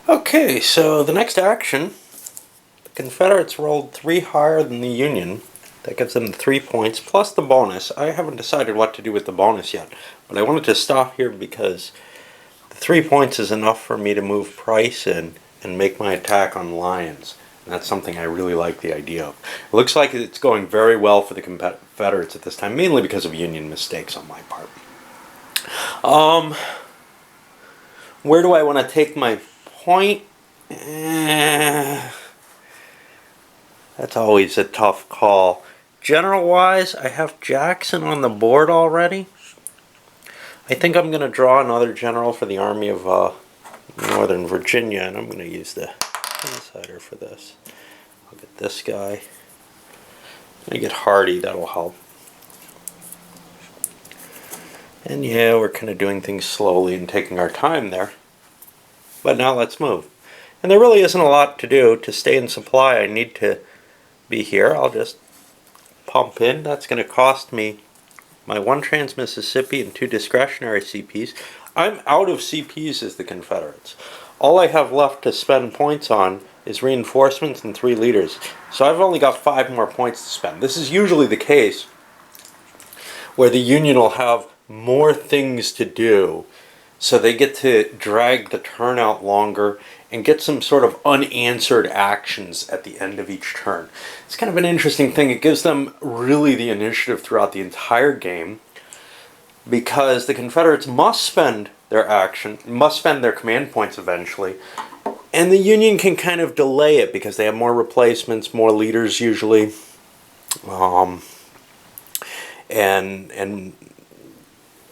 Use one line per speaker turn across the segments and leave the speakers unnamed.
Okay, so the next action, the Confederates rolled 3 higher than the Union. That gives them the 3 points, plus the bonus. I haven't decided what to do with the bonus yet, but I wanted to stop here because the 3 points is enough for me to move Price in and make my attack on Lions. And that's something I really like the idea of. It looks like it's going very well for the Confederates at this time, mainly because of Union mistakes on my part. Where do I want to take my point? That's always a tough call. General-wise, I have Jackson on the board already. I think I'm going to draw another general for the Army of Northern Virginia, and I'm going to use the insider for this. I'll get this guy. I'm going to get Hardy, that'll help. And yeah, we're kind of doing things slowly and taking our time there. But now let's move. And there really isn't a lot to do. To stay in supply, I need to be here. I'll just pump in. That's going to cost me my 1 Trans-Mississippi and 2 discretionary CPs. I'm out of CPs as the Confederates. All I have left to spend points on is reinforcements and 3 leaders. So I've only got 5 more points to spend. This is usually the case where the Union will have more things to do, so they get to drag the turn out longer and get some sort of unanswered actions at the end of each turn. It's kind of an interesting thing. It gives them really the initiative throughout the entire game, because the Confederates must spend their command points eventually, and the Union can kind of delay it because they have more replacements, more leaders usually, and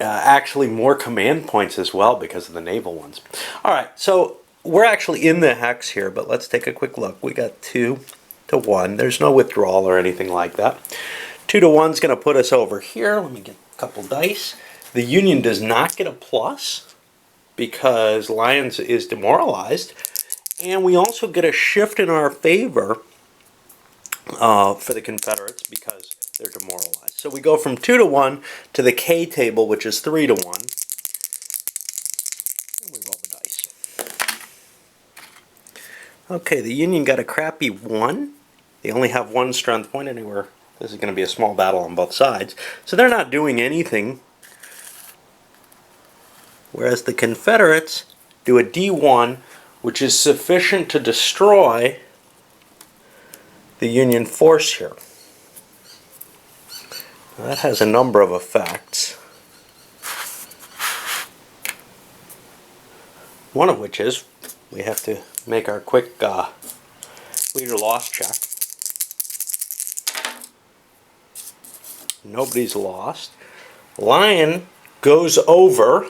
actually more command points as well because of the naval ones. Alright, so we're actually in the hex here, but let's take a quick look. We got 2 to 1. There's no withdrawal or anything like that. 2 to 1 is going to put us over here. Let me get a couple dice. The Union does not get a plus because Lions is demoralized. And we also get a shift in our favor for the Confederates because they're demoralized. So we go from 2 to 1 to the K table, which is 3 to 1. And we roll the dice. Okay, the Union got a crappy 1. They only have 1 strength point anywhere. This is going to be a small battle on both sides. So they're not doing anything. Whereas the Confederates do a D1, which is sufficient to destroy the Union force here. Now that has a number of effects. One of which is we have to make our quick leader loss check. Nobody's lost. Lion goes over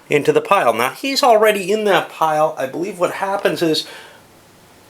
into the pile. Now he's already in that pile. I believe what happens is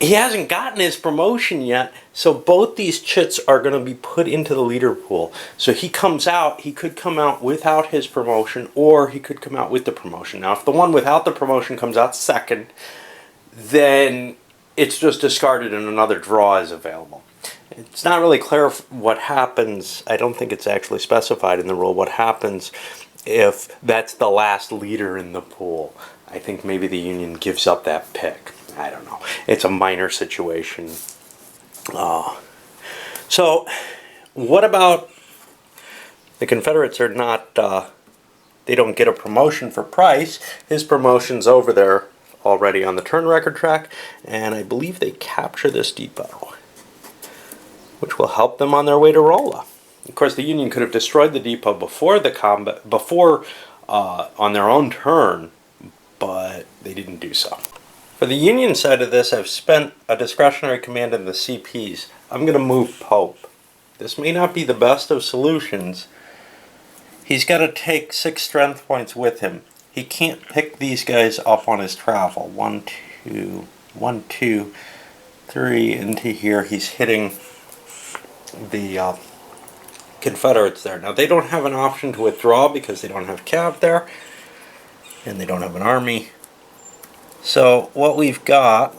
he hasn't gotten his promotion yet, so both these chits are going to be put into the leader pool. So he comes out, he could come out without his promotion, or he could come out with the promotion. Now if the one without the promotion comes out second, then it's just discarded and another draw is available. It's not really clear what happens. I don't think it's actually specified in the rule what happens if that's the last leader in the pool. I think maybe the Union gives up that pick. I don't know. It's a minor situation. So, what about the Confederates are not, they don't get a promotion for Price. His promotion's over there already on the turn record track, and I believe they capture this depot, which will help them on their way to Rolla. Of course, the Union could have destroyed the depot before the combat, on their own turn, but they didn't do so. For the Union side of this, I've spent a discretionary command in the CPs. I'm going to move Pope. This may not be the best of solutions. He's got to take 6 strength points with him. He can't pick these guys up on his travel. 1, 2, 3 into here. He's hitting the Confederates there. Now they don't have an option to withdraw because they don't have cav there, and they don't have an army. So what we've got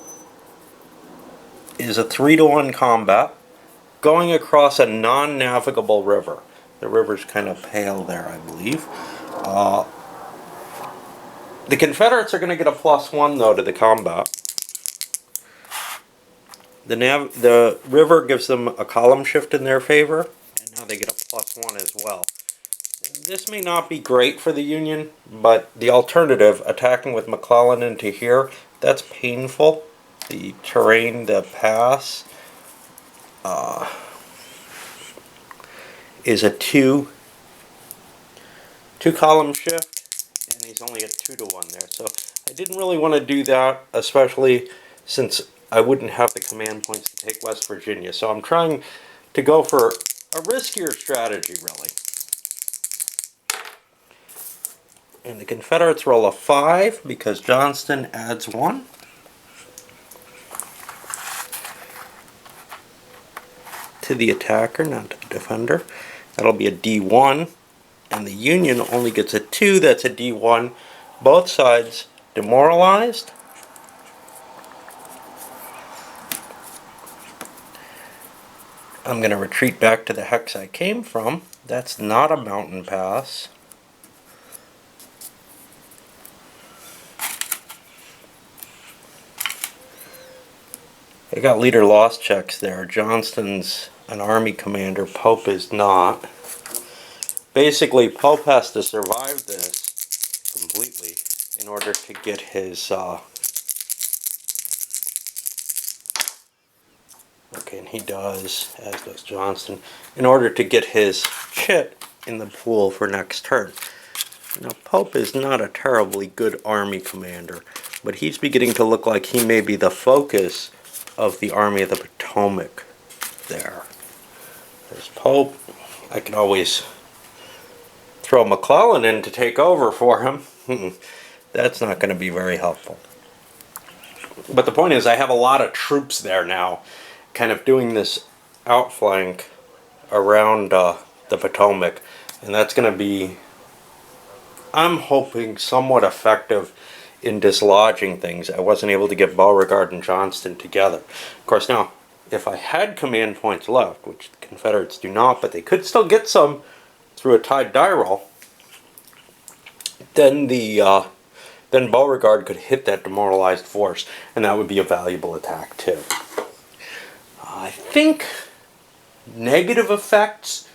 is a 3 to 1 combat going across a non-navigable river. The river's kind of pale there, I believe. The Confederates are going to get a +1 though to the combat. The river gives them a column shift in their favor, and now they get a +1 as well. This may not be great for the Union, but the alternative, attacking with McClellan into here, that's painful. The terrain, the pass, is a two column shift, and he's only at 2-1 there. So I didn't really want to do that, especially since I wouldn't have the command points to take West Virginia. So I'm trying to go for a riskier strategy, really. And the Confederates roll a 5 because Johnston adds 1. To the attacker, not to the defender. That'll be a D1. And the Union only gets a 2, that's a D1. Both sides demoralized. I'm going to retreat back to the hex I came from. That's not a mountain pass. I got leader loss checks there. Johnston's an army commander, Pope is not. Basically, Pope has to survive this completely in order to get his okay, and he does, as does Johnston, in order to get his chit in the pool for next turn. Now, Pope is not a terribly good army commander, but he's beginning to look like he may be the focus of the Army of the Potomac there. There's Pope. I can always throw McClellan in to take over for him. That's not going to be very helpful. But the point is, I have a lot of troops there now, kind of doing this outflank around the Potomac, and that's going to be, I'm hoping, somewhat effective in dislodging things. I wasn't able to get Beauregard and Johnston together. Of course, now, if I had command points left, which the Confederates do not, but they could still get some through a tied die roll, then then Beauregard could hit that demoralized force, and that would be a valuable attack too. I think negative effects,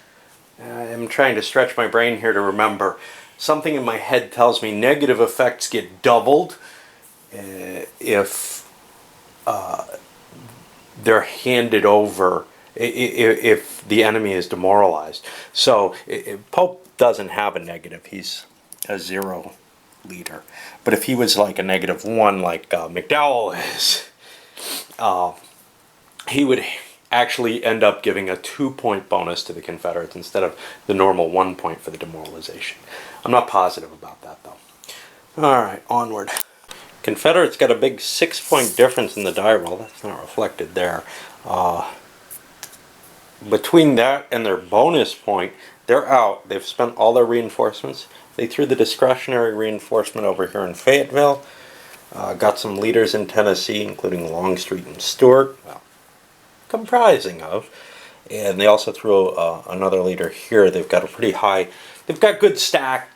I'm trying to stretch my brain here to remember. Something in my head tells me negative effects get doubled if they're handed over, if the enemy is demoralized. So Pope doesn't have a negative. He's a 0 leader. But if he was like a -1 like McDowell is, he would actually end up giving a 2-point bonus to the Confederates instead of the normal 1 point for the demoralization. I'm not positive about that though. Alright, onward. Confederates got a big 6-point difference in the die roll. That's not reflected there. Between that and their bonus point, they're out. They've spent all their reinforcements. They threw the discretionary reinforcement over here in Fayetteville. Got some leaders in Tennessee, including Longstreet and Stewart. Well, comprising of. And they also threw another leader here. They've got a pretty high, they've got good stack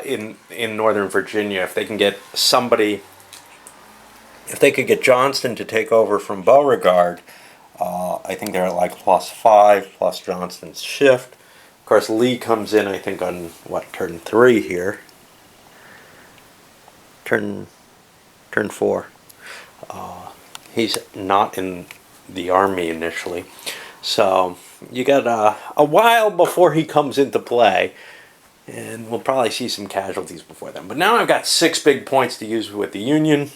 in Northern Virginia. If they can get somebody, if they could get Johnston to take over from Beauregard, I think they're at like +5 plus Johnston's shift. Of course, Lee comes in, I think, on what, turn 3 here. Turn 4. He's not in the army initially, so you got a while before he comes into play, and we'll probably see some casualties before then. But now I've got 6 big points to use with the Union,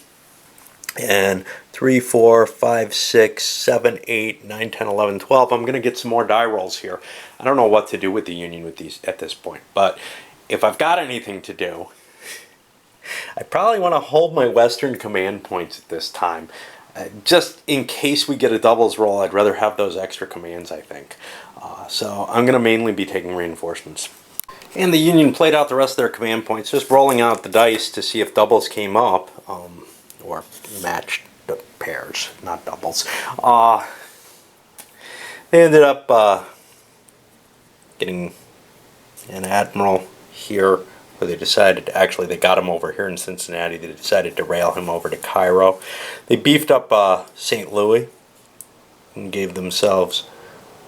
and 3, 4, 5, 6, 7, 8, 9, 10, 11, 12. I'm going to get some more die rolls here. I don't know what to do with the Union with these at this point, but if I've got anything to do, I probably want to hold my Western command points at this time. Just in case we get a doubles roll, I'd rather have those extra commands, I think. So I'm going to mainly be taking reinforcements. And the Union played out the rest of their command points, just rolling out the dice to see if doubles came up, or matched the pairs, not doubles. They ended up getting an admiral here where they decided to, actually they got him over here in Cincinnati. They decided to rail him over to Cairo. They beefed up St. Louis and gave themselves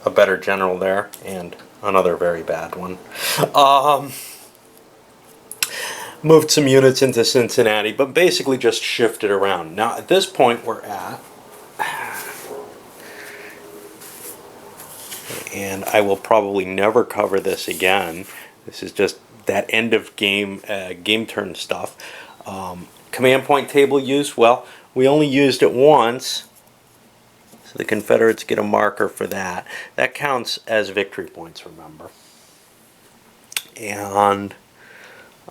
a better general there, and another very bad one. Moved some units into Cincinnati, but basically just shifted around. Now at this point we're at, and I will probably never cover this again. This is just that end of game turn stuff. Command point table use, well, we only used it once, so the Confederates get a marker for that. That counts as victory points, remember. And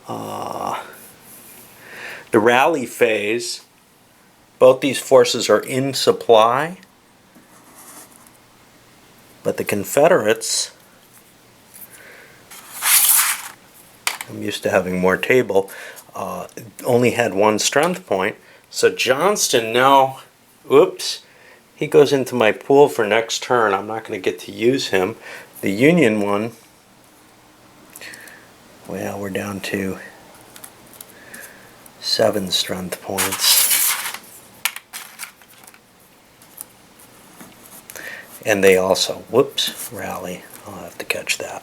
the rally phase, both these forces are in supply, but the Confederates, I'm used to having more table, only had one strength point. So Johnston now, oops, he goes into my pool for next turn. I'm not going to get to use him. The Union one, well, we're down to 7 strength points. And they also, whoops, rally. I'll have to catch that.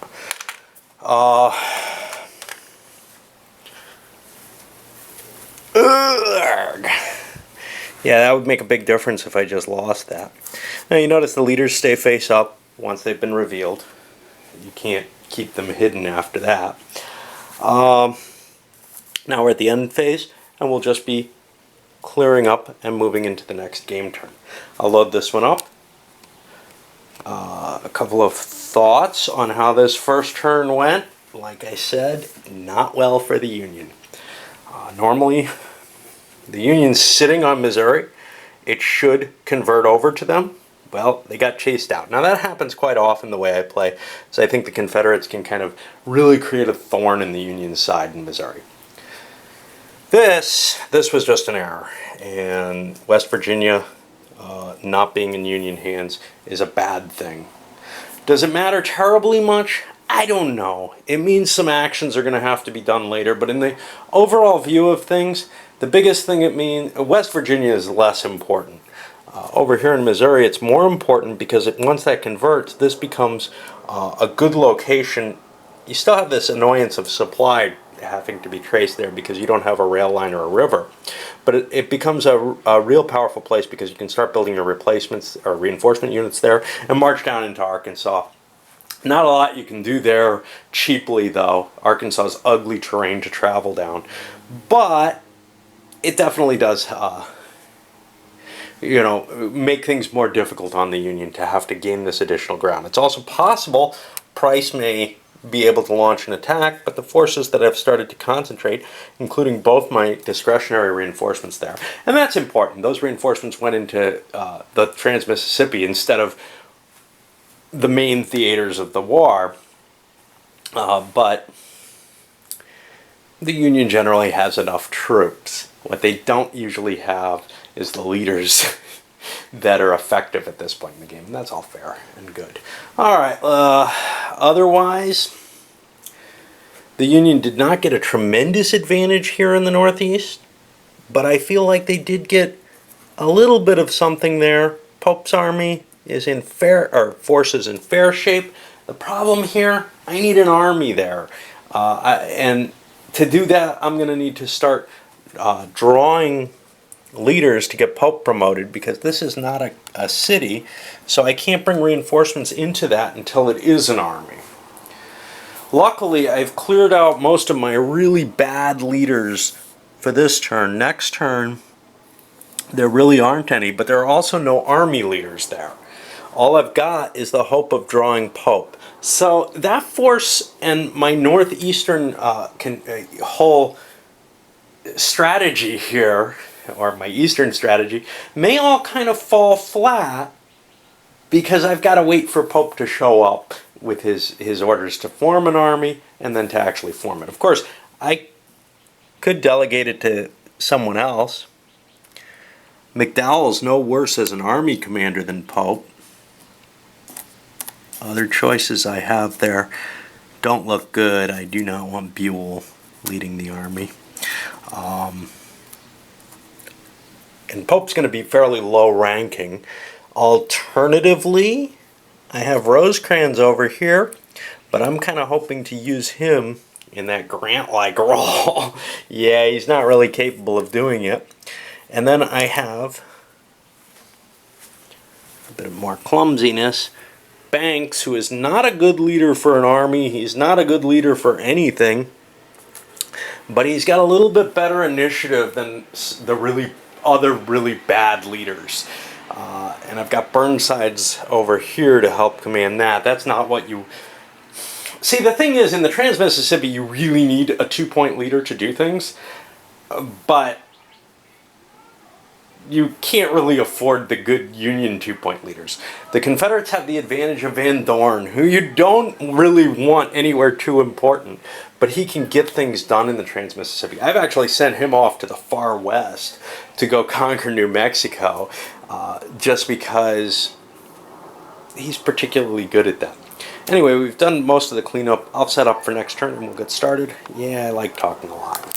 Yeah, that would make a big difference if I just lost that. Now you notice the leaders stay face up once they've been revealed. You can't keep them hidden after that. Now we're at the end phase, and we'll just be clearing up and moving into the next game turn. I'll load this one up. A couple of thoughts on how this first turn went. Like I said, not well for the Union. Normally, the Union's sitting on Missouri. It should convert over to them. Well, they got chased out. Now that happens quite often the way I play, so I think the Confederates can kind of really create a thorn in the Union side in Missouri. This was just an error, and West Virginia not being in Union hands is a bad thing. Does it matter terribly much? I don't know. It means some actions are going to have to be done later, but in the overall view of things, the biggest thing it means, West Virginia is less important. Over here in Missouri, it's more important because once that converts, this becomes a good location. You still have this annoyance of supply having to be traced there because you don't have a rail line or a river. But it becomes a real powerful place because you can start building your replacements or reinforcement units there and march down into Arkansas. Not a lot you can do there cheaply, though. Arkansas is ugly terrain to travel down. But it definitely does make things more difficult on the Union to have to gain this additional ground. It's also possible Price may be able to launch an attack, but the forces that have started to concentrate, including both my discretionary reinforcements there, and that's important. Those reinforcements went into the Trans-Mississippi instead of the main theaters of the war, but the Union generally has enough troops. What they don't usually have is the leaders that are effective at this point in the game, and that's all fair and good. Alright, otherwise, the Union did not get a tremendous advantage here in the Northeast, but I feel like they did get a little bit of something there. Pope's army is in forces in fair shape. The problem here, I need an army there, and to do that, I'm going to need to start drawing leaders to get Pope promoted, because this is not a city, so I can't bring reinforcements into that until it is an army. Luckily, I've cleared out most of my really bad leaders for this turn. Next turn, there really aren't any, but there are also no army leaders there. All I've got is the hope of drawing Pope. So that force and my northeastern whole strategy here, or my eastern strategy, may all kind of fall flat because I've got to wait for Pope to show up with his orders to form an army and then to actually form it. Of course, I could delegate it to someone else. McDowell's no worse as an army commander than Pope. Other choices I have there don't look good. I do not want Buell. leading the army. And Pope's going to be fairly low ranking. Alternatively, I have Rosecrans over here, but I'm kind of hoping to use him in that Grant-like role. Yeah, he's not really capable of doing it. And then I have a bit more clumsiness. Banks, who is not a good leader for an army. He's not a good leader for anything. But he's got a little bit better initiative than the other really bad leaders. And I've got Burnside's over here to help command that. That's not what you... See, the thing is, in the Trans-Mississippi, you really need a 2-point leader to do things. But you can't really afford the good Union 2-point leaders. The Confederates have the advantage of Van Dorn, who you don't really want anywhere too important, but he can get things done in the Trans-Mississippi. I've actually sent him off to the far west to go conquer New Mexico, just because he's particularly good at that. Anyway, we've done most of the cleanup. I'll set up for next turn and we'll get started. Yeah, I like talking a lot.